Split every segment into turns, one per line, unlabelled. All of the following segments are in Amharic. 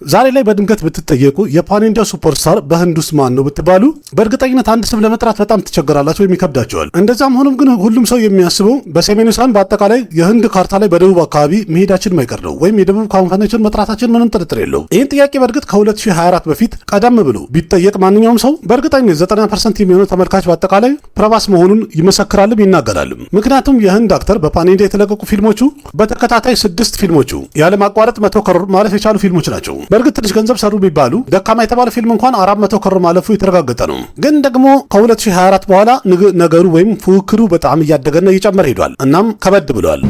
ዛሬ ላይ በድንገት ብትጠየቁ የፓን ኢንዲያ ሱፐርስታር በህንድ ውስጥ ማን ነው ብትባሉ በእርግጠኝነት አንድ ስም ለመጥራት በጣም ትቸገራላችሁ ወይም ይከብዳቸዋል። እንደዛም ሆኖም ግን ሁሉም ሰው የሚያስበው በሰሜኑ ሳይሆን በአጠቃላይ የህንድ ካርታ ላይ በደቡብ አካባቢ መሄዳችን ማይቀር ነው ወይም የደቡብ ካምፓኒዎችን መጥራታችን ምንም ጥርጥር የለው። ይህን ጥያቄ በእርግጥ ከ2024 በፊት ቀደም ብሎ ቢጠየቅ ማንኛውም ሰው በእርግጠኝነት 90% የሚሆነው ተመልካች በአጠቃላይ ፕረባስ መሆኑን ይመሰክራልም ይናገራልም። ምክንያቱም የህንድ አክተር በፓን ኢንዲያ የተለቀቁ ፊልሞቹ በተከታታይ 6 ፊልሞቹ ያለማቋረጥ 100 ከሮር ማለፍ የቻሉ ፊልሞች ናቸው። በእርግጥ ትንሽ ገንዘብ ሰሩ ቢባሉ ደካማ የተባለ ፊልም እንኳን 400 ከሮር ማለፉ የተረጋገጠ ነው። ግን ደግሞ ከ2024 በኋላ ነገሩ ወይም ፉክክሩ በጣም እያደገና እየጨመረ ሄዷል። እናም ከበድ ብሏል።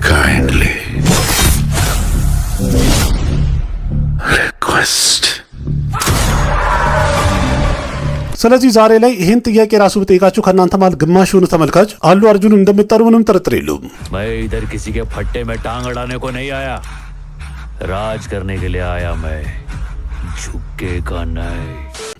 Kindly request.
ስለዚህ ዛሬ ላይ ይህን ጥያቄ ራሱ ብጠይቃችሁ ከእናንተ ማለት ግማሽ የሆኑ ተመልካች አሉ አርጁን እንደምትጠሩ ምንም ጥርጥር የለውም።
मैं इधर किसी के फट्टे में टांग अड़ाने को नहीं आया, राज करने के लिए आया मैं, झुकेगा नहीं።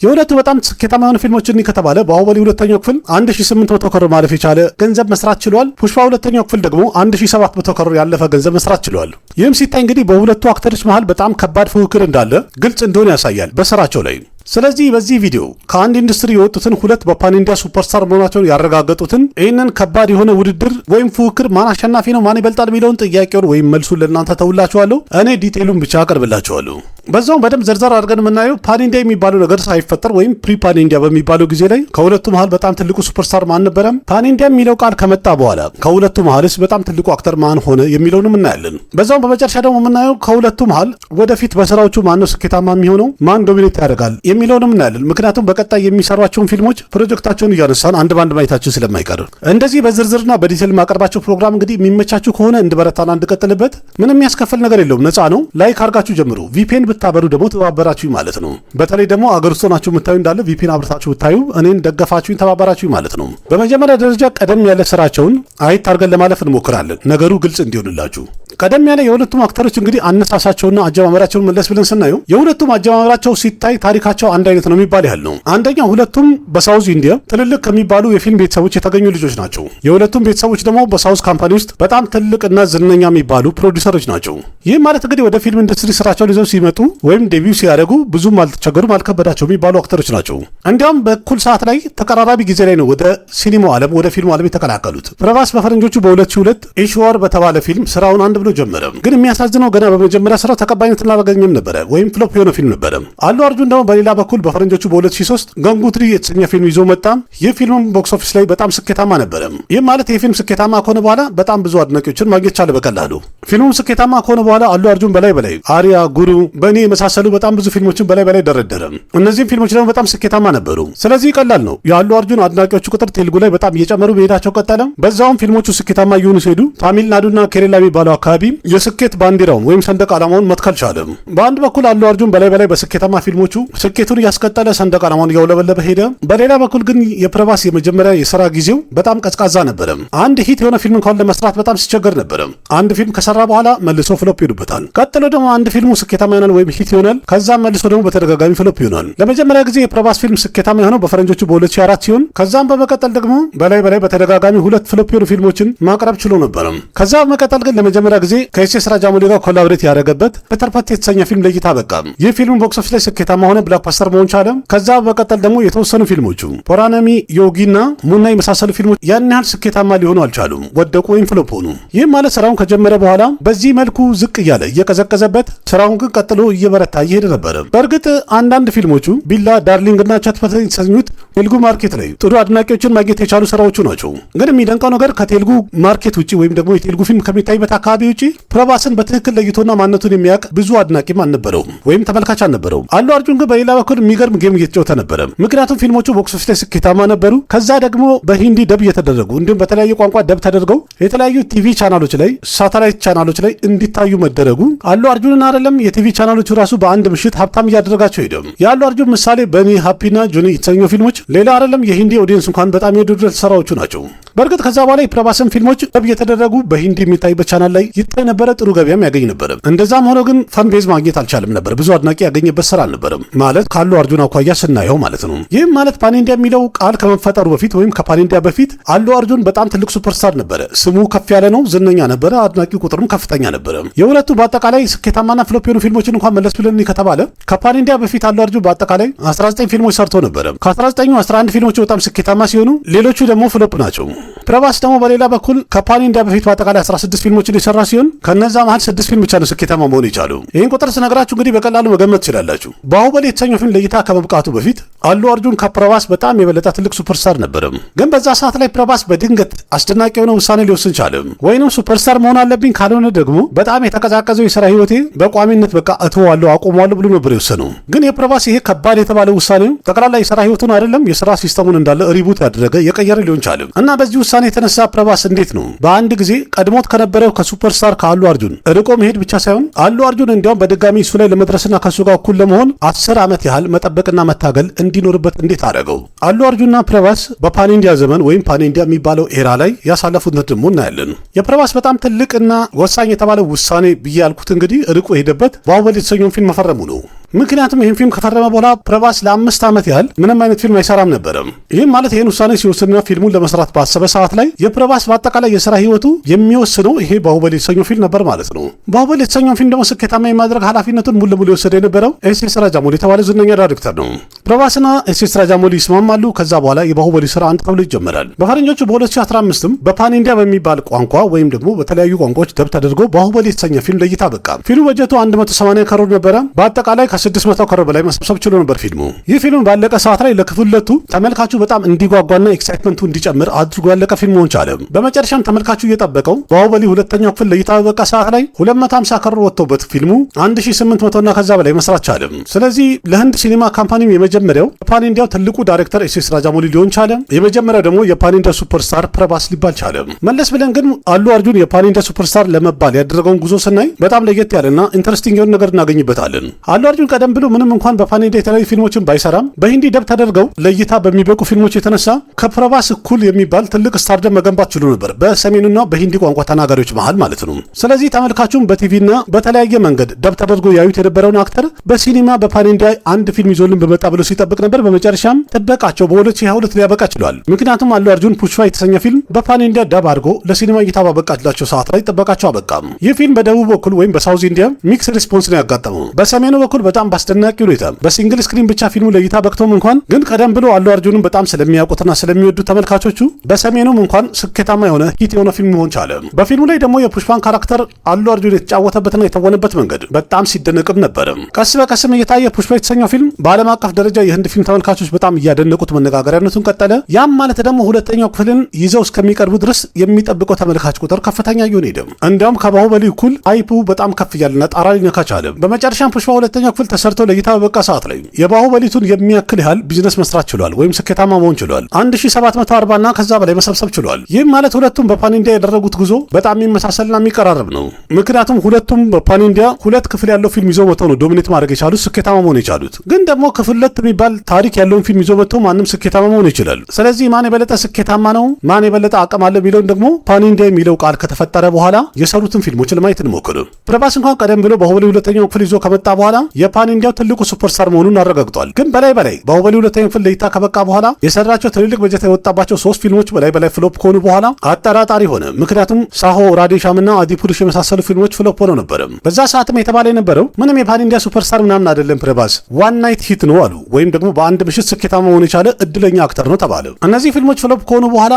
የሁለቱ በጣም ስኬታማ የሆኑ ፊልሞችን ከተባለ ባሁበሊ ሁለተኛው ክፍል 1800 ከሮር ማለፍ የቻለ ገንዘብ መስራት ችሏል። ፑሽፓ ሁለተኛው ክፍል ደግሞ 1700 ከሮር ያለፈ ገንዘብ መስራት ችሏል። ይህም ሲታይ እንግዲህ በሁለቱ አክተሮች መሃል በጣም ከባድ ፉክክር እንዳለ ግልጽ እንደሆነ ያሳያል በስራቸው ላይ። ስለዚህ በዚህ ቪዲዮ ከአንድ ኢንዱስትሪ የወጡትን ሁለት በፓን ኢንዲያ ሱፐርስታር መሆናቸውን ያረጋገጡትን ይህንን ከባድ የሆነ ውድድር ወይም ፉክክር ማን አሸናፊ ነው ማን ይበልጣል የሚለውን ጥያቄውን ወይም መልሱን ለእናንተ ተውላችኋለሁ። እኔ ዲቴይሉን ብቻ አቀርብላችኋለሁ። በዛውም በደንብ ዘርዘር አድርገን የምናየው ፓን ኢንዲያ የሚባለው ነገር ሳይፈጠር ወይም ፕሪ ፓን ኢንዲያ በሚባለው ጊዜ ላይ ከሁለቱ መሃል በጣም ትልቁ ሱፐርስታር ማን ነበረም፣ ፓን ኢንዲያ የሚለው ቃል ከመጣ በኋላ ከሁለቱ መሃልስ በጣም ትልቁ አክተር ማን ሆነ የሚለውንም እናያለን። በዛውም በመጨረሻ ደግሞ የምናየው ከሁለቱ መሃል ወደፊት በስራዎቹ ማን ነው ስኬታማ የሚሆነው ማን ዶሚኔት ያደርጋል የሚለውንም እናያለን። ምክንያቱም በቀጣይ የሚሰሯቸውን ፊልሞች ፕሮጀክታቸውን እያነሳን አንድ ባንድ ማየታችን ስለማይቀር እንደዚህ በዝርዝርና በዲቴል ማቀርባቸው ፕሮግራም እንግዲህ የሚመቻችሁ ከሆነ እንድበረታና እንድቀጥልበት ምንም የሚያስከፍል ነገር የለውም፣ ነፃ ነው። ላይክ አድርጋችሁ ጀምሩ። ቪፒኤን ብታበሩ ደግሞ ተባበራችሁ ማለት ነው። በተለይ ደግሞ አገር ውስጥ ሆናችሁ የምታዩ እንዳለ ቪፒኤን አብርታችሁ ብታዩ እኔን ደገፋችሁኝ ተባበራችሁ ማለት ነው። በመጀመሪያ ደረጃ ቀደም ያለ ስራቸውን አይት አድርገን ለማለፍ እንሞክራለን፣ ነገሩ ግልጽ እንዲሆንላችሁ። ቀደም ያለ የሁለቱም አክተሮች እንግዲህ አነሳሳቸውና አጀማመራቸውን መለስ ብለን ስናየው የሁለቱም አጀማመራቸው ሲታይ ታሪካቸው አንድ አይነት ነው የሚባል ያህል ነው። አንደኛ ሁለቱም በሳውዝ ኢንዲያ ትልልቅ ከሚባሉ የፊልም ቤተሰቦች የተገኙ ልጆች ናቸው። የሁለቱም ቤተሰቦች ደግሞ በሳውዝ ካምፓኒ ውስጥ በጣም ትልቅና ዝነኛ የሚባሉ ፕሮዲውሰሮች ናቸው። ይህ ማለት እንግዲህ ወደ ፊልም ኢንዱስትሪ ስራቸውን ይዘው ሲመጡ ወይም ዴቢው ሲያደርጉ ብዙም አልተቸገሩም አልከበዳቸው የሚባሉ አክተሮች ናቸው። እንዲያውም በኩል ሰዓት ላይ ተቀራራቢ ጊዜ ላይ ነው ወደ ሲኒማው ዓለም ወደ ፊልሙ ዓለም የተቀላቀሉት። ፕረባስ በፈረንጆቹ በ2002 ኢሽዋር በተባለ ፊልም ስራውን አንድ ብሎ ጀመረ። ግን የሚያሳዝነው ገና በመጀመሪያ ስራው ተቀባይነት አላገኘም ነበረ ወይም ፍሎፕ የሆነ ፊልም ነበረ። አሉ አርጁን ደግሞ በሌላ በኩል በፈረንጆቹ በ2003 ገንጉትሪ የተሰኘ ፊልም ይዞ መጣ። ይህ ፊልም ቦክስ ኦፊስ ላይ በጣም ስኬታማ ነበረ። ይህ ማለት ይህ ፊልም ስኬታማ ከሆነ በኋላ በጣም ብዙ አድናቂዎችን ማግኘት ቻለ በቀላሉ። ፊልሙም ስኬታማ ከሆነ በኋላ አሉ አርጁን በላይ አሪያ፣ ጉሩ፣ በእኔ የመሳሰሉ በጣም ብዙ ፊልሞችን በላይ ደረደረ። እነዚህም ፊልሞች ደግሞ በጣም ስኬታማ ነበሩ። ስለዚህ ቀላል ነው። የአሉ አርጁን አድናቂዎቹ ቁጥር ቴልጉ ላይ በጣም እየጨመሩ መሄዳቸው ቀጠለ። በዛውም ፊልሞቹ ስኬታማ እየሆኑ ሲሄዱ ታሚልናዱና ኬሬላ የሚባለው አካባቢ የስኬት ባንዲራውን ወይም ሰንደቅ ዓላማውን መትከል ቻለ። በአንድ በኩል አሉ አርጁን በላይ በስኬታማ ፊልሞቹ ስኬቱን እያስቀጠለ ሰንደቅ ዓላማውን እያውለበለበ ሄደ። በሌላ በኩል ግን የፕረባስ የመጀመሪያ የሥራ ጊዜው በጣም ቀዝቃዛ ነበረ። አንድ ሂት የሆነ ፊልም እንኳን ለመስራት በጣም ሲቸገር ነበረ። አንድ ፊልም ከሰራ በኋላ መልሶ ፍሎፕ ይሄዱበታል። ቀጥሎ ደግሞ አንድ ፊልሙ ስኬታማ ይሆናል ወይም ሂት ይሆናል። ከዛም መልሶ ደግሞ በተደጋጋሚ ፍሎፕ ይሆናል። ለመጀመሪያ ጊዜ የፕረባስ ፊልም ስኬታማ የሆነው በፈረንጆቹ በ2004 ሲሆን ከዛም በመቀጠል ደግሞ በላይ በተደጋጋሚ 2 ፍሎፕ የሆኑ ፊልሞችን ማቅረብ ችሎ ነበረ። ከዛ በመቀጠል ግን ለመጀመሪያ ጊዜ ከኤስ ራጃሞሊ ጋር ኮላብሬት ያደረገበት ፒተር ፓት የተሰኘ ፊልም ለእይታ በቃ። ይህ ፊልም ቦክስ ኦፊስ ላይ ስኬታማ ሆነ፣ ብላክባስተር መሆን ቻለ። ከዛ በመቀጠል ደግሞ የተወሰኑ ፊልሞቹ ፖራናሚ፣ ዮጊና ሙና የመሳሰሉ ፊልሞች ያን ያህል ስኬታማ ሊሆኑ አልቻሉም፣ ወደቁ ወይም ፍሎፕ ሆኑ። ይህም ማለት ስራውን ከጀመረ በኋላ በዚህ መልኩ ዝቅ እያለ እየቀዘቀዘበት ስራውን ግን ቀጥሎ እየበረታ እየሄደ ነበረ። በእርግጥ አንዳንድ ፊልሞቹ ቢላ፣ ዳርሊንግ እና ቻትፓት የተሰኙት ቴልጉ ማርኬት ላይ ጥሩ አድናቂዎችን ማግኘት የቻሉ ስራዎቹ ናቸው። ግን የሚደንቀው ነገር ከቴልጉ ማርኬት ውጭ ወይም ደግሞ የቴልጉ ፊልም ከሚታይበት አካባቢ ውጭ ፕረባስን በትክክል ለይቶና ማንነቱን የሚያውቅ ብዙ አድናቂም አልነበረውም ወይም ተመልካች አልነበረውም። አሉ አርጁን ግን በሌላ በኩል የሚገርም ጌም እየተጫወተ ነበረ። ምክንያቱም ፊልሞቹ ቦክስ ኦፊስ ላይ ስኬታማ ነበሩ። ከዛ ደግሞ በሂንዲ ደብ እየተደረጉ እንዲሁም በተለያዩ ቋንቋ ደብ ተደርገው የተለያዩ ቲቪ ቻናሎች ላይ ሳተላይት ቻናሎች ላይ እንዲታዩ መደረጉ አሉ አርጁንን አይደለም የቲቪ ቻናሎቹ ራሱ በአንድ ምሽት ሀብታም እያደረጋቸው ሄደም። የአሉ አርጁን ምሳሌ በኒ ሃፒና ጆኒ የተሰኘው ፊልሞች ሌላ አይደለም የሂንዲ ኦዲየንስ እንኳን በጣም የወደዱት ስራዎቹ ናቸው። በእርግጥ ከዛ በኋላ የፕረባስን ፊልሞች ደብ እየተደረጉ በሂንዲ የሚታይበት ቻናል ላይ ይታይ ነበረ፣ ጥሩ ገበያም ያገኝ ነበረ። እንደዛም ሆኖ ግን ፈን ቤዝ ማግኘት አልቻለም ነበር። ብዙ አድናቂ ያገኘበት ስራ አልነበረም ማለት ካሉ አርጁን አኳያ ስናየው ማለት ነው። ይህም ማለት ፓን ኢንዲያ የሚለው ቃል ከመፈጠሩ በፊት ወይም ከፓን ኢንዲያ በፊት አሉ አርጁን በጣም ትልቅ ሱፐርስታር ነበረ። ስሙ ከፍ ያለ ነው፣ ዝነኛ ነበረ፣ አድናቂ ቁጥሩም ከፍተኛ ነበረ። የሁለቱ በአጠቃላይ ስኬታማና ፍሎፕ የሆኑ ፊልሞችን እንኳን መለስ ብለን ከተባለ ከፓን ኢንዲያ በፊት አሉ አርጁን በአጠቃላይ 19 ፊልሞች ሰርቶ ነበረ። ከ19ኙ 11 ፊልሞች በጣም ስኬታማ ሲሆኑ ሌሎቹ ደግሞ ፍሎፕ ናቸው። ፕረባስ ደግሞ በሌላ በኩል ከፓን ኢንዲያ በፊት በአጠቃላይ 16 ፊልሞችን የሰራ ሲሆን ከነዛ መሀል 6 ፊልም ብቻ ነው ስኬታማ መሆን የቻሉ። ይህን ቁጥር ስነግራችሁ እንግዲህ በቀላሉ መገመት ትችላላችሁ። ባሁበሊ የተሰኘው ፊልም ለእይታ ከመብቃቱ በፊት አሉ አርጁን ከፕረባስ በጣም የበለጠ ትልቅ ሱፐርስታር ነበረ። ግን በዛ ሰዓት ላይ ፕረባስ በድንገት አስደናቂ የሆነ ውሳኔ ሊወስን ቻለ። ወይንም ሱፐርስታር መሆን አለብኝ፣ ካልሆነ ደግሞ በጣም የተቀዛቀዘው የስራ ህይወቴ በቋሚነት በቃ እተዋለሁ አቆመዋለሁ ብሎ ነበር የወሰነው። ግን የፕረባስ ይሄ ከባድ የተባለ ውሳኔ ጠቅላላ የስራ ህይወቱን አይደለም የስራ ሲስተሙን እንዳለ ሪቡት ያደረገ የቀየረ ሊሆን ቻለ እና በዚህ ውሳኔ የተነሳ ፕረባስ እንዴት ነው በአንድ ጊዜ ቀድሞት ከነበረው ከሱፐርስታር ከአሉ አርጁን ርቆ መሄድ ብቻ ሳይሆን አሉ አርጁን እንዲያውም በድጋሚ እሱ ላይ ለመድረስና ከሱ ጋር እኩል ለመሆን 10 ዓመት ያህል መጠበቅና መታገል እንዲኖርበት እንዴት አደረገው? አሉ አርጁንና ፕረባስ በፓን ኢንዲያ ዘመን ወይም ፓን ኢንዲያ የሚባለው ኤራ ላይ ያሳለፉት ደግሞ እናያለን። የፕረባስ በጣም ትልቅና ወሳኝ የተባለው ውሳኔ ብዬ ያልኩት እንግዲህ ርቆ የሄደበት ባሁበሊ የተሰኘውን ፊልም መፈረሙ ነው። ምክንያቱም ይህን ፊልም ከፈረመ በኋላ ፕረባስ ለ5 ዓመት ያህል ምንም አይነት ፊልም አይሰራም ነበረም። ይህም ማለት ይህን ውሳኔ ሲወስንና ፊልሙን ለመስራት ባሰበ ሰዓት ላይ የፕረባስ በአጠቃላይ የስራ ህይወቱ የሚወስነው ይሄ ባሁበሊ የተሰኘው ፊልም ነበር ማለት ነው። ባሁበሊ የተሰኘው ፊልም ደግሞ ስኬታማ የማድረግ ኃላፊነቱን ሙሉ ለሙሉ የወሰደ የነበረው ኤስ.ኤስ ራጃሞሊ የተባለ ዝነኛ ዳይሬክተር ነው። ፕረባስና ኤስ.ኤስ ራጃሞሊ ይስማማሉ። ከዛ በኋላ የባሁበሊ ስራ አንድ ተብሎ ይጀመራል። በፈረንጆቹ በ2015ም በፓን ኢንዲያ በሚባል ቋንቋ ወይም ደግሞ በተለያዩ ቋንቋዎች ደብ ተደርጎ ባሁበሊ የተሰኘ ፊልም ለእይታ በቃ። ፊልሙ በጀቱ 180 ከሮር ነበረ። በአጠቃላይ ከ600 ከሮር በላይ መሰብሰብ ችሎ ነበር ፊልሙ። ይህ ፊልም ባለቀ ሰዓት ላይ ለክፍል ሁለቱ ተመልካቹ በጣም እንዲጓጓና ኤክሳይትመንቱ እንዲጨምር አድርጎ ያለቀ ፊልም መሆን ቻለ። በመጨረሻም ተመልካቹ እየጠበቀው ባሁበሊ ሁለተኛው ክፍል ለእይታ በቃ ሰዓት ላይ 250 ከሮር ወጥቶበት ፊልሙ 1800 እና ከዛ በላይ መስራት ቻለ። ስለዚህ ለህንድ ሲኒማ ካምፓኒም የመጀመሪያው የፓን ኢንዲያው ትልቁ ዳይሬክተር ኤስ.ኤስ ራጃሞሊ ሊሆን ቻለ። የመጀመሪያው ደግሞ የፓን ኢንዲያ ሱፐርስታር ፕረባስ ሊባል ቻለ። መለስ ብለን ግን አሉ አርጁን የፓን ኢንዲያ ሱፐርስታር ለመባል ያደረገውን ጉዞ ስናይ በጣም ለየት ያለና ኢንተረስቲንግ የሆነ ነገር እናገኝበታለን። አሉ አርጁን ቀደም ብሎ ምንም እንኳን በፓን ኢንዲያ የተለያዩ ፊልሞችን ባይሰራም በሂንዲ ደብ ተደርገው ለእይታ በሚበቁ ፊልሞች የተነሳ ከፕረባስ እኩል የሚባል ትልቅ ስታርደም መገንባት ችሎ ነበር፣ በሰሜኑና በሂንዲ ቋንቋ ተናጋሪዎች መሃል ማለት ነው። ስለዚህ ተመልካቹም በቲቪና በተለያየ መንገድ ደብ ተደርጎ ያዩት የነበረውን አክተር በሲኒማ በፓን ኢንዲያ አንድ ፊልም ይዞልን በመጣ ብሎ ሲጠብቅ ነበር። በመጨረሻም ጥበቃቸው በ2022 ሊያበቃ ችሏል። ምክንያቱም አሉ አርጁን ፑሽፓ የተሰኘ ፊልም በፓን ኢንዲያ ደብ አድርጎ ለሲኒማ እይታ ባበቃላቸው ሰዓት ላይ ጥበቃቸው አበቃም። ይህ ፊልም በደቡብ በኩል ወይም በሳውዝ ኢንዲያ ሚክስ ሪስፖንስ ነው ያጋጠመው። በሰሜኑ በኩል በጣም ባስደናቂ ሁኔታ በሲንግል ስክሪን ብቻ ፊልሙ ለእይታ በቅቶም እንኳን ግን ቀደም ብሎ አሉ አርጁንን በጣም ስለሚያውቁትና ስለሚወዱ ተመልካቾቹ በሰሜኑም እንኳን ስኬታማ የሆነ ሂት የሆነ ፊልም መሆን ቻለ። በፊልሙ ላይ ደግሞ የፑሽፓን ካራክተር አሉ አርጁን የተጫወተበትና የተወነበት መንገድ በጣም ሲደነቅም ነበር። ቀስ በቀስም እየታየ ፑሽፓ የተሰኘው ፊልም በዓለም አቀፍ ደረጃ የህንድ ፊልም ተመልካቾች በጣም እያደነቁት መነጋገሪያነቱን ቀጠለ። ያም ማለት ደግሞ ሁለተኛው ክፍልን ይዘው እስከሚቀርቡ ድረስ የሚጠብቀው ተመልካች ቁጥር ከፍተኛ እየሆነ ሄደ። እንዲያውም ከባሁበሊ እኩል አይፑ በጣም ከፍ እያለና ጣራ ሊነካ ቻለ። በመጨረሻም ፑሽፓ ሁለተኛው ክፍል ተሰርቶ ለእይታ በበቃ ሰዓት ላይ የባሁበሊቱን የሚያክል ያህል ቢዝነስ መስራት ችሏል፣ ወይም ስኬታማ መሆን ችሏል። 1740 እና ከዛ በላይ መሰብሰብ ችሏል። ይህም ማለት ሁለቱም በፓን ኢንዲያ ያደረጉት ጉዞ በጣም የሚመሳሰልና የሚቀራረብ ነው። ምክንያቱም ሁለቱም በፓን ኢንዲያ ሁለት ክፍል ያለው ፊልም ይዘው መጥተው ነው ዶሚኔት ማድረግ የቻሉት፣ ስኬታማ መሆን የቻሉት። ግን ደግሞ ክፍል ሁለት የሚባል ታሪክ ያለውን ፊልም ይዘው መጥተው ማንም ስኬታማ መሆን ይችላል። ስለዚህ ማን የበለጠ ስኬታማ ነው፣ ማን የበለጠ አቅም አለ የሚለውን ደግሞ ፓን ኢንዲያ የሚለው ቃል ከተፈጠረ በኋላ የሰሩትን ፊልሞች ለማየት እንሞክር። ፕረባስ እንኳን ቀደም ብሎ ባሁበሊ ሁለተኛው ክፍል ይዞ ከመጣ በኋላ የፓን ኢንዲያው ትልቁ ሱፐርስታር መሆኑን አረጋግጧል። ግን በላይ ባሁበሊ ሁለተኛው ክፍል ለእይታ ከበቃ በኋላ የሰራቸው ትልልቅ በጀት የወጣባቸው 3 ፊልሞች በላይ ፍሎፕ ከሆኑ በኋላ አጠራጣሪ ሆነ። ምክንያቱም ሳሆ ራዴሻምና አዲፑሩሽ የመሳሰሉ ፊልሞች ፍሎፕ ሆነው ነበር። በዛ ሰዓትም የተባለ የነበረው ምንም የፓን ኢንዲያ ሱፐርስታር ምናምን አይደለም ፕረባስ ዋን ናይት ሂት ነው አሉ። ወይም ደግሞ በአንድ ምሽት ስኬታማ መሆን የቻለ እድለኛ አክተር ነው ተባለ። እነዚህ ፊልሞች ፍሎፕ ከሆኑ በኋላ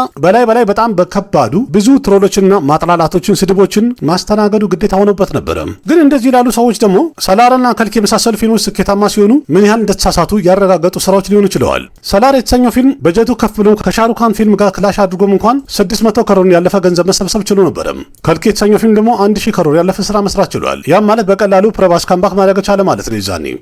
በላይ በጣም በከባዱ ብዙ ትሮሎችንና ማጥላላቶችን፣ ስድቦችን ማስተናገዱ ግዴታ ሆኖበት ነበረ። ግን እንደዚህ ላሉ ሰዎች ደግሞ ሰላርና ከልክ የመሳሰሉ ፊልሞች ስኬታማ ሲሆኑ ምን ያህል እንደተሳሳቱ ያረጋገጡ ስራዎች ሊሆኑ ችለዋል። ሰላር የተሰኘው ፊልም በጀቱ ከፍ ብሎ ከሻሩካን ፊልም ጋር ክላሽ አድርጎም እንኳን 600 ከሮር ያለፈ ገንዘብ መሰብሰብ ችሎ ነበር። ከልክ የተሰኘው ፊልም ደግሞ 1000 ከሮር ያለፈ ስራ መስራት ችሏል። ያም ማለት በቀላሉ ፕረባስ ካምባክ ማድረግ ቻለ ማለት ነው።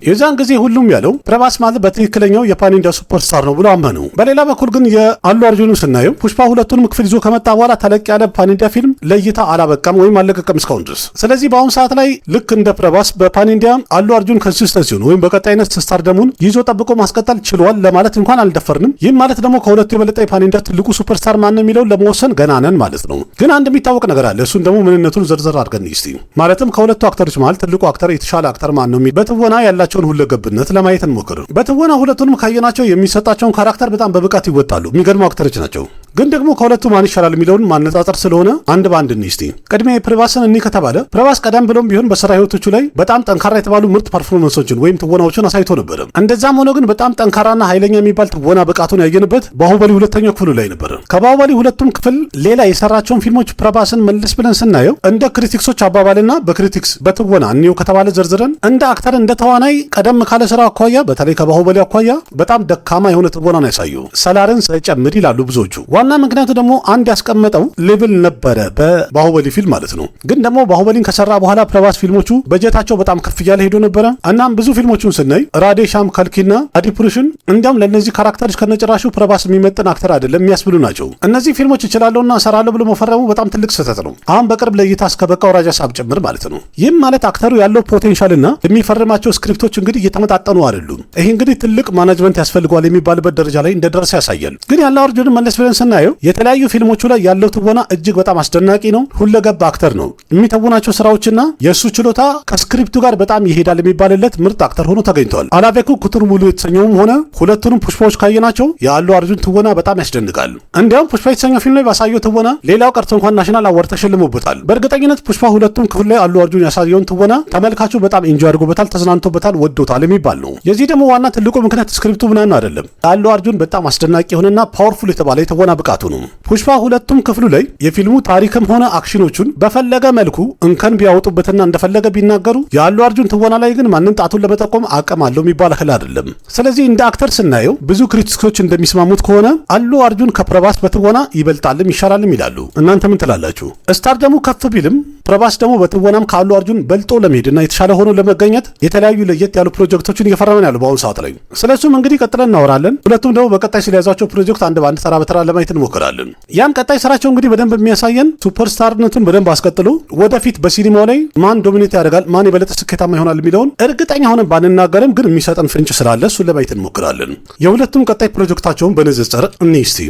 የዛን ጊዜ ሁሉም ያለው ፕረባስ ማለት በትክክለኛው የፓን ኢንዲያ ሱፐርስታር ነው ብሎ አመኑ። በሌላ በኩል ግን የአሉ አርጁን ስናየው ፑሽፓ ሁለቱንም ክፍል ይዞ ከመጣ በኋላ ተለቅ ያለ ፓን ኢንዲያ ፊልም ለእይታ አላበቃም ወይም አለቀቀም እስካሁን ድረስ። ስለዚህ በአሁኑ ሰዓት ላይ ልክ እንደ ፕረባስ በፓን ኢንዲያ አሉ አርጁን ከዚህ ኮንሲስተንሲውን ወይም በቀጣይነት ስታርደሙን ይዞ ጠብቆ ማስቀጠል ችሏል ለማለት እንኳን አልደፈርንም። ይህም ማለት ደግሞ ከሁለቱ የበለጠ የፓን ኢንዲያ ትልቁ ሱፐርስታር ማን ነው የሚለውን ለመወሰን ገና ነን ማለት ነው። ግን አንድ የሚታወቅ ነገር አለ። እሱን ደግሞ ምንነቱን ዝርዝር አድርገን እስቲ ማለትም ከሁለቱ አክተሮች መሃል ትልቁ አክተር የተሻለ አክተር ማን ነው በትወና ያላቸውን ሁለገብነት ለማየት እንሞክር። በትወና ሁለቱንም ካየናቸው የሚሰጣቸውን ካራክተር በጣም በብቃት ይወጣሉ። የሚገርሙ አክተሮች ናቸው። ግን ደግሞ ከሁለቱ ማን ይሻላል የሚለውን ማነጻጸር ስለሆነ አንድ በአንድ እንስቲ። ቅድሚያ ፕረባስን እኒ ከተባለ ፕረባስ ቀደም ብሎም ቢሆን በስራ ህይወቶቹ ላይ በጣም ጠንካራ የተባሉ ምርጥ ፐርፎርማንሶችን ወይም ትወናዎችን አሳይቶ ነበር። እንደዛም ሆኖ ግን በጣም ጠንካራና ኃይለኛ የሚባል ትወና ብቃቱን ያየንበት ባሁበሊ ሁለተኛው ክፍሉ ላይ ነበር። ከባሁበሊ ሁለቱም ክፍል ሌላ የሰራቸውን ፊልሞች ፕረባስን መለስ ብለን ስናየው እንደ ክሪቲክሶች አባባልና በክሪቲክስ በትወና እኒው ከተባለ ዘርዝረን እንደ አክተር እንደ ተዋናይ ቀደም ካለ ስራ አኳያ በተለይ ከባሁበሊ አኳያ በጣም ደካማ የሆነ ትወና ነው ያሳየው። ሰላርን ሳይጨምር ይላሉ ብዙዎቹ። ዋና ምክንያቱ ደግሞ አንድ ያስቀመጠው ሌቭል ነበረ በባሁበሊ ፊልም ማለት ነው። ግን ደግሞ ባሁበሊን ከሰራ በኋላ ፕረባስ ፊልሞቹ በጀታቸው በጣም ከፍ እያለ ሄዶ ነበረ። እናም ብዙ ፊልሞቹን ስናይ ራዴሻም፣ ከልኪና አዲፑሩሽን እንዲያውም ለእነዚህ ካራክተሮች ከነጭራሹ ፕረባስ የሚመጥን አክተር አይደለም የሚያስብሉ ናቸው። እነዚህ ፊልሞች እችላለሁና እሰራለሁ ብሎ መፈረሙ በጣም ትልቅ ስህተት ነው። አሁን በቅርብ ለእይታ እስከበቃው ራጃ ሳብ ጭምር ማለት ነው። ይህም ማለት አክተሩ ያለው ፖቴንሻልና የሚፈርማቸው ስክሪፕቶች እንግዲህ እየተመጣጠኑ አይደሉም። ይሄ እንግዲህ ትልቅ ማኔጅመንት ያስፈልገዋል የሚባልበት ደረጃ ላይ እንደደረሰ ያሳያል። ግን ያለው አርጁን መለስ ብለን ስናየው የተለያዩ ፊልሞቹ ላይ ያለው ትወና እጅግ በጣም አስደናቂ ነው። ሁለገብ አክተር ነው። የሚተውናቸው ስራዎችና የእሱ ችሎታ ከስክሪፕቱ ጋር በጣም ይሄዳል የሚባልለት ምርጥ አክተር ሆኖ ተገኝቷል። አላቤኩ ኩቱር ሙሉ የተሰኘውም ሆነ ሁለቱንም ፑሽፓዎች ካየናቸው የአሉ አርጁን ትወና በጣም ያስደንቃል። እንዲያውም ፑሽፓ የተሰኘው ፊልም ላይ ባሳየው ትወና ሌላው ቀርቶ እንኳን ናሽናል አዋርድ ተሸልሞበታል። በእርግጠኝነት ፑሽፓ ሁለቱም ክፍል ላይ አሉ አርጁን ያሳየውን ትወና ተመልካቹ በጣም ኢንጆይ አድርጎበታል፣ ተዝናንቶበታል፣ ወዶታል የሚባል ነው። የዚህ ደግሞ ዋና ትልቁ ምክንያት ስክሪፕቱ ምናምን አይደለም። አሉ አርጁን በጣም አስደናቂ የሆነና ፓወርፉል የተባለ የትወና ብቃቱ ነው። ፑሽፓ ሁለቱም ክፍሉ ላይ የፊልሙ ታሪክም ሆነ አክሽኖቹን በፈለገ መልኩ እንከን ቢያወጡበትና እንደፈለገ ቢናገሩ የአሉ አርጁን ትወና ላይ ግን ማንም ጣቱን ለመጠቆም አቅም አለው የሚባል እህል አይደለም። ስለዚህ እንደ አክተር ስናየው ብዙ ክሪቲክሶች እንደሚስማሙት ከሆነ አሉ አርጁን ከፕረባስ በትወና ይበልጣልም ይሻላልም ይላሉ። እናንተ ምን ትላላችሁ? ስታር ደግሞ ከፍ ቢልም ፕረባስ ደግሞ በትወናም ከአሉ አርጁን በልጦ ለመሄድና የተሻለ ሆኖ ለመገኘት የተለያዩ ለየት ያሉ ፕሮጀክቶችን እየፈረመን ያሉ በአሁኑ ሰዓት ላይ። ስለሱም እንግዲህ ቀጥለን እናወራለን። ሁለቱም ደግሞ በቀጣይ ስለያዛቸው ፕሮጀክት አንድ በአንድ ተራ በተራ ለማየት እንሞክራለን። ያም ቀጣይ ስራቸው እንግዲህ በደንብ የሚያሳየን ሱፐርስታርነቱን በደንብ አስቀጥሎ ወደፊት በሲኒማው ላይ ማን ዶሚኔት ያደርጋል፣ ማን የበለጠ ስኬታማ ይሆናል የሚለውን እርግጠኛ ሆነን ባንናገርም ግን የሚሰጠን ፍንጭ ስላለ እሱን ለማየት እንሞክራለን። የሁለቱም ቀጣይ ፕሮጀክታቸውን በንጽጽር እንይስቲ።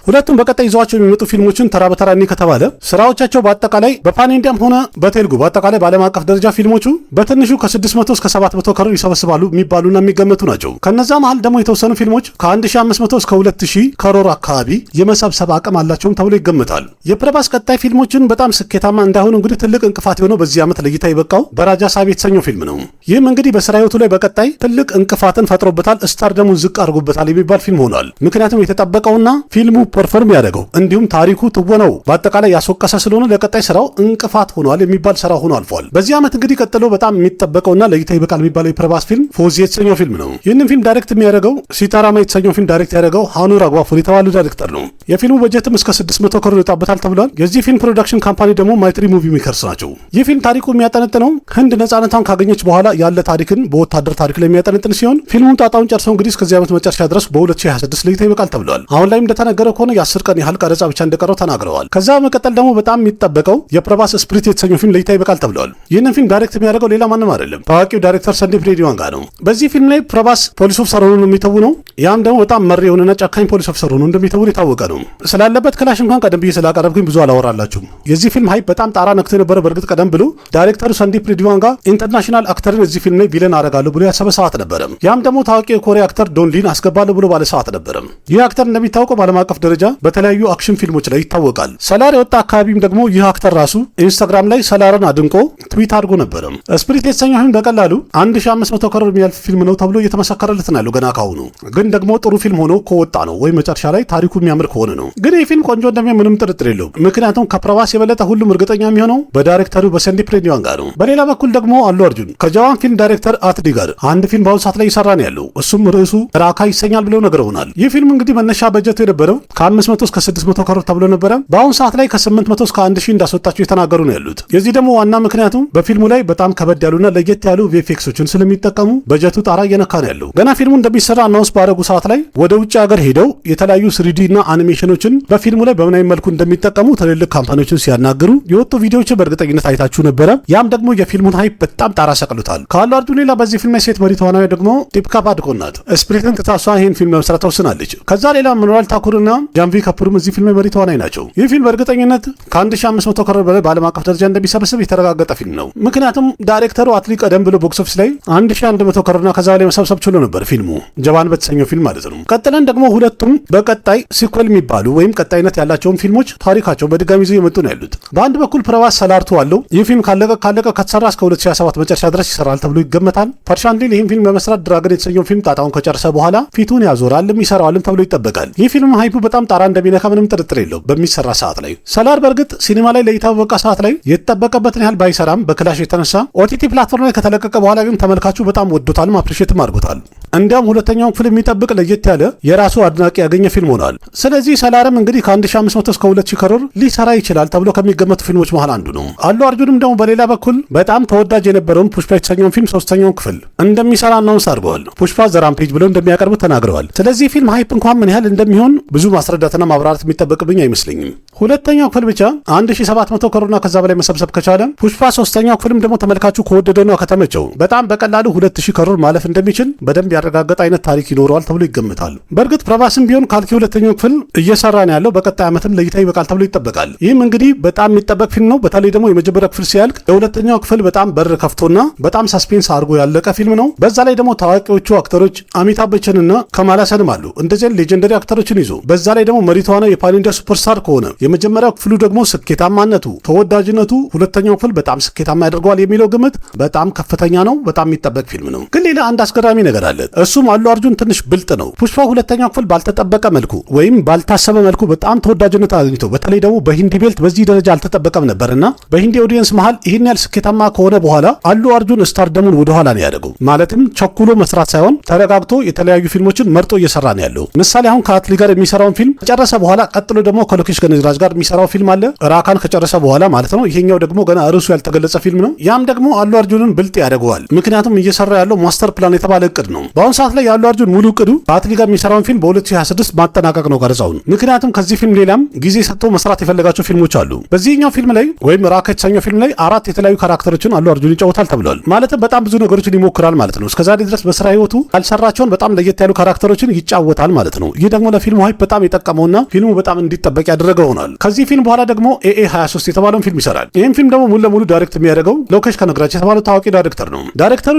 ሁለቱም በቀጣይ ይዘዋቸው የሚመጡ ፊልሞችን ተራ በተራ እኒ ከተባለ ስራዎቻቸው በአጠቃላይ በፓን ኢንዲያም ሆነ በቴልጉ በአጠቃላይ በዓለም አቀፍ ደረጃ ፊልሞቹ በትንሹ ከ600 እስከ 700 ከሮር ይሰበስባሉ የሚባሉና የሚገመቱ ናቸው። ከነዛ መሃል ደግሞ የተወሰኑ ፊልሞች ከ1500 እስከ 2000 ከሮር አካባቢ የመሰብሰብ አቅም አላቸውም ተብሎ ይገመታል። የፕረባስ ቀጣይ ፊልሞችን በጣም ስኬታማ እንዳይሆኑ እንግዲህ ትልቅ እንቅፋት የሆነው በዚህ ዓመት ለእይታ የበቃው በራጃ ሳብ የተሰኘው ፊልም ነው። ይህም እንግዲህ በስራ ህይወቱ ላይ በቀጣይ ትልቅ እንቅፋትን ፈጥሮበታል፣ ስታር ደግሞ ዝቅ አድርጎበታል የሚባል ፊልም ሆኗል። ምክንያቱም የተጠበቀውና ፊልሙ ፐርፎርም ያደረገው እንዲሁም ታሪኩ ትወነው በአጠቃላይ ያስወቀሰ ስለሆነ ለቀጣይ ስራው እንቅፋት ሆኗል የሚባል ስራ ሆኖ አልፏል። በዚህ ዓመት እንግዲህ ቀጥሎ በጣም የሚጠበቀውና ለእይታ ይበቃል የሚባለው የፕረባስ ፊልም ፎዚ የተሰኘው ፊልም ነው። ይህንን ፊልም ዳይሬክት የሚያደርገው ሲታራማ የተሰኘው ፊልም ዳይሬክት ያደረገው ሃኑር አግባፎር የተባሉ ዳይሬክተር ነው። የፊልሙ በጀትም እስከ 600 ከሮር ይወጣበታል ተብሏል። የዚህ ፊልም ፕሮዳክሽን ካምፓኒ ደግሞ ማይትሪ ሙቪ ሜከርስ ናቸው። ይህ ፊልም ታሪኩ የሚያጠነጥነው ህንድ ነጻነቷን ካገኘች በኋላ ያለ ታሪክን በወታደር ታሪክ ላይ የሚያጠነጥን ሲሆን ፊልሙን ጣጣውን ጨርሰው እንግዲህ እስከዚህ ዓመት መጨረሻ ድረስ በ2026 ለእይታ ይበቃል ተብሏል። አሁን ላይም እንደተነገረው ከሆነ የ10 ቀን ያህል ቀረጻ ብቻ እንደቀረው ተናግረዋል። ከዛ በመቀጠል ደግሞ በጣም የሚጠበቀው የፕረባስ ስፕሪት የተሰኘው ፊልም ለእይታ ይበቃል ተብሏል። ይህንን ፊልም ዳይሬክት የሚያደርገው ሌላ ማንም አይደለም፣ ታዋቂው ዳይሬክተር ሰንዲፕ ሬድዋንጋ ነው። በዚህ ፊልም ላይ ፕረባስ ፖሊስ ኦፊሰር ሆኖ የሚተውነው ያም ደግሞ በጣም መሪ የሆነና ጨካኝ ፖሊስ ኦፊሰር ሆኖ እንደሚተውን የታወቀ ነው። ስላለበት ክላሽ እንኳን ቀደም ብዬ ስላቀረብኩኝ ብዙ አላወራላችሁም። የዚህ ፊልም ሃይፕ በጣም ጣራ ነክቶ የነበረ በእርግጥ ቀደም ብሎ ዳይሬክተሩ ሰንዲፕ ሬድዋንጋ ኢንተርናሽናል አክተርን እዚህ ፊልም ላይ ቪለን አደርጋለሁ ብሎ ያሰበ ሰዓት ነበረ። ያም ደግሞ ታዋቂ የኮሪያ አክተር ዶን ሊን አስገባለሁ ብሎ ባለ ሰዓት ነበረ። ይህ አክተር እንደሚታወቀው በዓለም አቀፍ ደረጃ በተለያዩ አክሽን ፊልሞች ላይ ይታወቃል። ሰላር የወጣ አካባቢም ደግሞ ይህ አክተር ራሱ ኢንስታግራም ላይ ሰላርን አድንቆ ትዊት አድርጎ ነበረ። ስፕሪት የተሰኘው ፊልም በቀላሉ 1500 ከሮር የሚያልፍ ፊልም ነው ተብሎ እየተመሰከረለት ነው ያለው ገና ካሁኑ። ግን ደግሞ ጥሩ ፊልም ሆኖ ከወጣ ነው ወይም መጨረሻ ላይ ታሪኩ የሚያምር ከሆነ ነው። ግን ይህ ፊልም ቆንጆ እንደሚሆን ምንም ጥርጥር የለውም። ምክንያቱም ከፕረባስ የበለጠ ሁሉም እርግጠኛ የሚሆነው በዳይሬክተሩ በሰንዲፕ ሬድዋንጋ ነው። በሌላ በኩል ደግሞ አሉ አርጁን ከጃዋን ፊልም ዳይሬክተር አትዲ ጋር አንድ ፊልም በአሁኑ ሰዓት ላይ ይሰራ ነው ያለው። እሱም ርዕሱ ራካ ይሰኛል ብለው ነግረውናል። ይህ ፊልም እንግዲህ መነሻ በጀቱ የነበረው ከ500 እስከ 600 ከሮር ተብሎ ነበረ። በአሁኑ ሰዓት ላይ ከ800 እስከ 1000 እንዳስወጣቸው የተናገሩ ነው ያሉት። የዚህ ደግሞ ዋና ምክንያቱም በፊልሙ ላይ በጣም ከበድ ያሉና ለየት ያሉ ቪኤፍኤክሶችን ስለሚጠቀሙ በጀቱ ጣራ እየነካ ነው ያለው። ገና ፊልሙ እንደሚሰራ አናውንስ ባደረጉ ሰዓት ላይ ወደ ውጭ ሀገር ሄደው የተለያዩ 3D እና አኒሜሽኖችን በፊልሙ ላይ በምን አይነት መልኩ እንደሚጠቀሙ ትልልቅ ካምፓኒዎችን ሲያናግሩ የወጡ ቪዲዮዎችን በእርግጠኝነት አይታችሁ ነበረ። ያም ደግሞ የፊልሙን ሃይፕ በጣም ጣራ ሰቅሉታል። ከአሉ አርጁን ሌላ በዚህ ፊልም ሴት መሪ ተዋናይ ደግሞ ዲፒካ ፓዱኮን ናት። ስፕሪትን ትታሷ ይህን ፊልም ለመስራት ተወስናለች። ከዛ ሌላ ምኖራል ታኩርና ጃንቪ ካፑርም እዚህ ፊልም መሪ ተዋናይ ናቸው። ይህ ፊልም በእርግጠኝነት ከ1500 ከሮር በላይ በዓለም አቀፍ ደረጃ እንደሚሰበስብ የተረጋገጠ ፊልም ነው። ምክንያቱም ዳይሬክተሩ አትሊ ቀደም ብሎ ቦክስ ኦፊስ ላይ 1100 ከሮርና ከዛ በላይ መሰብሰብ ችሎ ነበር ፊልሙ ጀባን በተሰኘው ፊልም ማለት ነው። ቀጥለን ደግሞ ሁለቱም በቀጣይ ሲኩዌል የሚባሉ ወይም ቀጣይነት ያላቸውን ፊልሞች ታሪካቸውን በድጋሚ ይዘው የመጡ ነው ያሉት። በአንድ በኩል ፕረባስ ሰላርቱ አለው። ይህ ፊልም ካለቀ ከተሰራ እስከ 2027 መጨረሻ ድረስ ይሰራል ተብሎ ይገመታል። ፐርሻንሊን ይህን ፊልም በመስራት ድራገን የተሰኘው ፊልም ጣጣውን ከጨረሰ በኋላ ፊቱን ያዞራልም ይሰራዋልም ተብሎ ይጠበቃል። ይህ ፊልም ሃይፑ በጣም ጣራ እንደሚነካ ምንም ጥርጥር የለው በሚሰራ ሰዓት ላይ። ሰላር በእርግጥ ሲኒማ ላይ ለእይታ በበቃ ሰዓት ላይ የተጠበቀበትን ያህል ባይሰራም በክላሽ የተነሳ ኦቲቲ ፕላትፎርም ላይ ከተለቀቀ በኋላ ግን ተመልካቹ በጣም ወዶታልም አፕሪሼትም አድርጎታል። እንዲያውም ሁለተኛውን ፊልም የሚጠብቅ ለየት ያለ የራሱ አድናቂ ያገኘ ፊልም ሆኗል። ስለዚህ ሰላርም እንግዲህ ከ1500 እስከ 2000 ከሮር ሊሰራ ይችላል ተብሎ ከሚገመቱ ፊልሞች መሃል አንዱ ነው። አሉ አርጁንም ደግሞ በሌላ በኩል በጣም ተወዳጅ የነበረውን ፑሽፓ የተሰኘውን ፊልም ሶስተኛውን ክፍል እንደሚሰራ አናውንስ አድርገዋል። ፑሽፓ ዘራምፔጅ ብለው እንደሚያቀርቡ ተናግረዋል። ስለዚህ ፊልም ሃይፕ እንኳን ምን ያህል እንደሚሆን ብዙ ማስረዳትና ማብራራት የሚጠበቅብኝ አይመስለኝም። ሁለተኛው ክፍል ብቻ 1700 ከሮርና ከዛ በላይ መሰብሰብ ከቻለ ፑሽፓ ሶስተኛው ክፍልም ደግሞ ተመልካቹ ከወደደውና ከተመቸው በጣም በቀላሉ 2000 ከሮር ማለፍ እንደሚችል በደንብ ያረጋገጠ አይነት ታሪክ ይኖረዋል ተብሎ ይገምታል። በእርግጥ ፕረባስም ቢሆን ካልኪ ሁለተኛው ክፍል እየሰራ ነው ያለው። በቀጣይ ዓመትም ለእይታ ይበቃል ተብሎ ይጠበቃል። ይህም እንግዲህ በጣም የሚጠበቅ ፊልም ነው። በተለይ ደግሞ የመጀመሪያው ክፍል ሲያልቅ የሁለተኛው ክፍል በጣም በር ከፍቶና በጣም ሳስፔንስ አድርጎ ያለቀ ፊልም ነው። በዛ ላይ ደግሞ ታዋቂዎቹ አክተሮች አሚታብ በቸንና ከማል ሀሰንም አሉ። እንደዚህ ሌጀንደሪ አክተሮችን ይዞ በዛ ላይ ደግሞ መሪ ተዋናይ የፓን ኢንዲያ ሱፐርስታር ከሆነ የመጀመሪያው ክፍሉ ደግሞ ስኬታማነቱ ተወዳጅነቱ ሁለተኛው ክፍል በጣም ስኬታማ ያደርገዋል የሚለው ግምት በጣም ከፍተኛ ነው። በጣም የሚጠበቅ ፊልም ነው። ግን ሌላ አንድ አስገራሚ ነገር አለ። እሱም አሉ አርጁን ትንሽ ብልጥ ነው። ፑሽፓ ሁለተኛው ክፍል ባልተጠበቀ መልኩ ወይም ባልታሰበ መልኩ በጣም ተወዳጅነት አግኝቶ በተለይ ደግሞ በሂንዲ ቤልት በዚህ ደረጃ አልተጠበቀም ነበርና በሂንዲ ኦዲየንስ መሃል ይህን ያህል ስኬታማ ከሆነ በኋላ አሉ አርጁን ስታርደሙን ወደኋላ ነው ያደገው። ማለትም ቸኩሎ መስራት ሳይሆን ተረጋግቶ የተለያዩ ፊልሞችን መርጦ እየሰራ ነው ያለው። ምሳሌ አሁን ከአትሊ ጋር የሚሰራውን ፊልም ከጨረሰ በኋላ ቀጥሎ ደግሞ ከሎኬሽ ከነዝራጅ ጋር የሚሰራው ፊልም አለ። ራካን ከጨረሰ በኋላ ማለት ነው። ይሄኛው ደግሞ ገና ርዕሱ ያልተገለጸ ፊልም ነው። ያም ደግሞ አሉ አርጁንን ብልጥ ያደርገዋል። ምክንያቱም እየሰራ ያለው ማስተር ፕላን የተባለ እቅድ ነው። በአሁኑ ሰዓት ላይ ያሉ አርጁን ሙሉ እቅዱ ከአትሊ ጋር የሚሰራውን ፊልም በ2026 ማጠናቀቅ ነው ቀረጻውን። ምክንያቱም ከዚህ ፊልም ሌላም ጊዜ ሰጥቶ መስራት የፈለጋቸው ፊልሞች አሉ። በዚህኛው ፊልም ላይ ወይም ራካ የተሰኘው ፊልም ላይ 4 የተለያዩ ካራክተሮችን አሉ አርጁን ይጫወታል ተብሏል። ማለትም በጣም ብዙ ነገሮችን ይሞክራል ማለት ነው። እስከዛሬ ድረስ በስራ ህይወቱ ያልሰራቸውን በጣም ለየት ያሉ ካራክተሮችን ይጫወታል ማለት ነው። ይህ ደግሞ ለፊልሙ ሃይፕ በጣም የጠቀመውና ፊልሙ በጣም እንዲጠበቅ ያደረገው ሆኗል። ከዚህ ፊልም በኋላ ደግሞ AA23 የተባለውን ፊልም ይሰራል። ይህም ፊልም ደግሞ ሙሉ ለሙሉ ዳይሬክት የሚያደርገው ሎኬሽ ከነግራጅ የተባለው ታዋቂ ዳይሬክተር ነው። ዳይሬክተሩ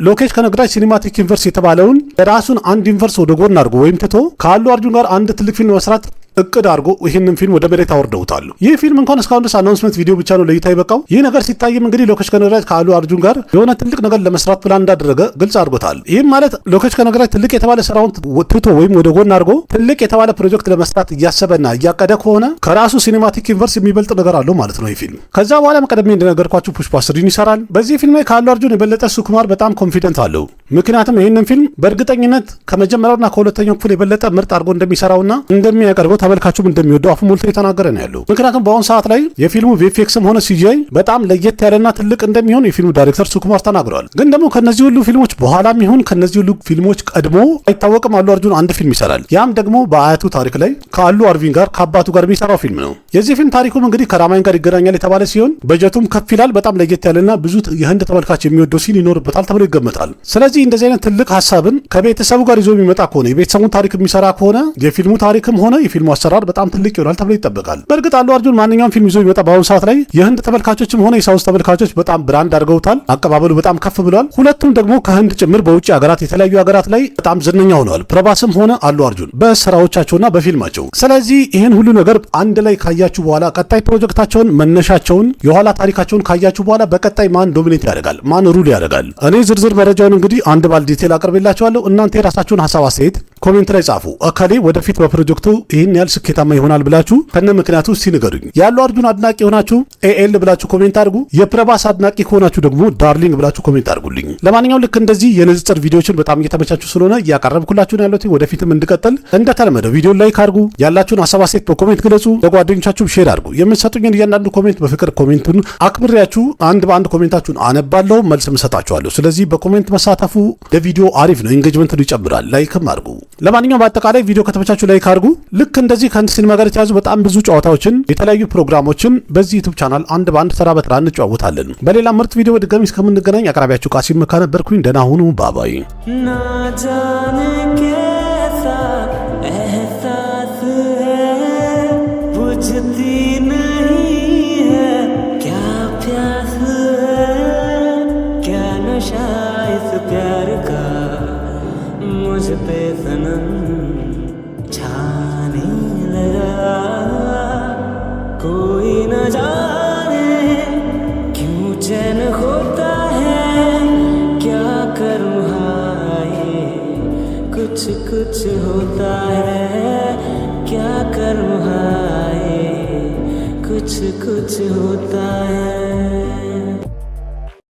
ሎኬሽ ከነግራጅ ሲኒማቲክ ዩኒቨርስ የተባለውን የራሱን አንድ ዩኒቨርስ ወደ ጎን አድርጎ ወይም ትቶ ከአሉ አርጁን ጋር አንድ ትልቅ ፊልም መስራት እቅድ አድርጎ ይህንን ፊልም ወደ መሬት አወርደውታል። ይህ ፊልም እንኳን እስካሁን ድረስ አናውንስመንት ቪዲዮ ብቻ ነው ለእይታ ይበቃው። ይህ ነገር ሲታይም እንግዲህ ሎኬሽ ከነግራጅ ከአሉ አርጁን ጋር የሆነ ትልቅ ነገር ለመስራት ፕላን እንዳደረገ ግልጽ አድርጎታል። ይህም ማለት ሎኬሽ ከነግራጅ ትልቅ የተባለ ስራውን ትቶ ወይም ወደ ጎን አድርጎ ትልቅ የተባለ ፕሮጀክት ለመስራት እያሰበና እያቀደ ከሆነ ከራሱ ሲኒማቲክ ዩኒቨርስ የሚበልጥ ነገር አለው ማለት ነው ይህ ፊልም። ከዛ በኋላ ቀደም እንደነገርኳችሁ ፑሽፓ 3 ይሰራል። በዚህ ፊልም ላይ ከአሉ አርጁን የበለጠ ሱኩማር በጣም ኮንፊደንት አለው። ምክንያቱም ይህንን ፊልም በእርግጠኝነት ከመጀመሪያውና ከሁለተኛው ክፍል የበለጠ ምርጥ አድርጎ እንደሚሰራውና እንደሚያቀርበው ተመልካቹም እንደሚወደው አፉ ሞልቶ የተናገረ ነው ያለው። ምክንያቱም በአሁኑ ሰዓት ላይ የፊልሙ ቪኤፍኤክስም ሆነ ሲጂአይ በጣም ለየት ያለና ትልቅ እንደሚሆን የፊልሙ ዳይሬክተር ሱኩማር ተናግረዋል። ግን ደግሞ ከነዚህ ሁሉ ፊልሞች በኋላም ይሁን ከነዚህ ሁሉ ፊልሞች ቀድሞ አይታወቅም አሉ አርጁን አንድ ፊልም ይሰራል። ያም ደግሞ በአያቱ ታሪክ ላይ ከአሉ አርቪን ጋር ከአባቱ ጋር የሚሰራው ፊልም ነው። የዚህ ፊልም ታሪኩም እንግዲህ ከራማይን ጋር ይገናኛል የተባለ ሲሆን በጀቱም ከፍ ይላል። በጣም ለየት ያለና ብዙ የህንድ ተመልካች የሚወደው ሲን ይኖርበታል ተብሎ ይገመታል። ስለዚህ እንደዚህ አይነት ትልቅ ሀሳብን ከቤተሰቡ ጋር ይዞ የሚመጣ ከሆነ የቤተሰቡን ታሪክ የሚሰራ ከሆነ የፊልሙ ታሪክም ሆነ የፊልሙ አሰራር በጣም ትልቅ ይሆናል ተብሎ ይጠበቃል። በእርግጥ አሉ አርጁን ማንኛውም ፊልም ይዞ የሚመጣ በአሁኑ ሰዓት ላይ የህንድ ተመልካቾችም ሆነ የሳውዝ ተመልካቾች በጣም ብራንድ አድርገውታል። አቀባበሉ በጣም ከፍ ብሏል። ሁለቱም ደግሞ ከህንድ ጭምር በውጭ ሀገራት የተለያዩ ሀገራት ላይ በጣም ዝነኛ ሆነዋል። ፕረባስም ሆነ አሉ አርጁን በስራዎቻቸውና በፊልማቸው። ስለዚህ ይህን ሁሉ ነገር አንድ ላይ ካያችሁ በኋላ ቀጣይ ፕሮጀክታቸውን መነሻቸውን የኋላ ታሪካቸውን ካያችሁ በኋላ በቀጣይ ማን ዶሚኔት ያደርጋል ማን ሩል ያደርጋል እኔ ዝርዝር መረጃውን እንግዲህ አንድ ባል ዲቴል አቅርቤላችኋለሁ። እናንተ የራሳችሁን ሀሳብ አስተያየት ኮሜንት ላይ ጻፉ። እከሌ ወደፊት በፕሮጀክቱ ይህን ያህል ስኬታማ ይሆናል ብላችሁ ከነ ምክንያቱ እስቲ ንገሩኝ። ያሉ አርጁን አድናቂ የሆናችሁ ኤኤል ብላችሁ ኮሜንት አድርጉ። የፕረባስ አድናቂ ከሆናችሁ ደግሞ ዳርሊንግ ብላችሁ ኮሜንት አድርጉልኝ። ለማንኛውም ልክ እንደዚህ የንጽጽር ቪዲዮዎችን በጣም እየተመቻችሁ ስለሆነ እያቀረብኩላችሁ ነው ያለሁት። ወደፊትም እንድቀጥል እንደተለመደው ቪዲዮ ላይክ አድርጉ። ያላችሁን ሀሳብ አስተያየት በኮሜንት ግለጹ። ለጓደኞቻችሁ ሼር አድርጉ። የምትሰጡኝን እያንዳንዱ ኮሜንት በፍቅር ኮሜንቱን አክብሬያችሁ አንድ በአንድ ኮሜንታችሁን አነባለሁ፣ መልስ እሰጣችኋለሁ። ስለዚህ በኮሜንት መሳተፉ ለቪዲዮ አሪፍ ነው፣ ኢንጌጅመንቱን ይጨምራል። ላይክም አድርጉ። ለማንኛውም በአጠቃላይ ቪዲዮ ከተመቻችሁ ላይክ አድርጉ። ልክ እንደዚህ ከሲኒማ ጋር የተያዙ በጣም ብዙ ጨዋታዎችን፣ የተለያዩ ፕሮግራሞችን በዚህ ዩቲዩብ ቻናል አንድ በአንድ ተራ በተራ እንጨዋወታለን። በሌላ ምርጥ ቪዲዮ ድጋሚ እስከምንገናኝ አቅራቢያችሁ ቃሲም መካ ነበርኩኝ። ደህና ሁኑ። ባባይ
प्यार का मुझ पे सनम छाने लगा, कोई न जाने क्यों चैन होता है, क्या करूँ हाय कुछ कुछ होता है, क्या करूँ हाय कुछ कुछ होता है।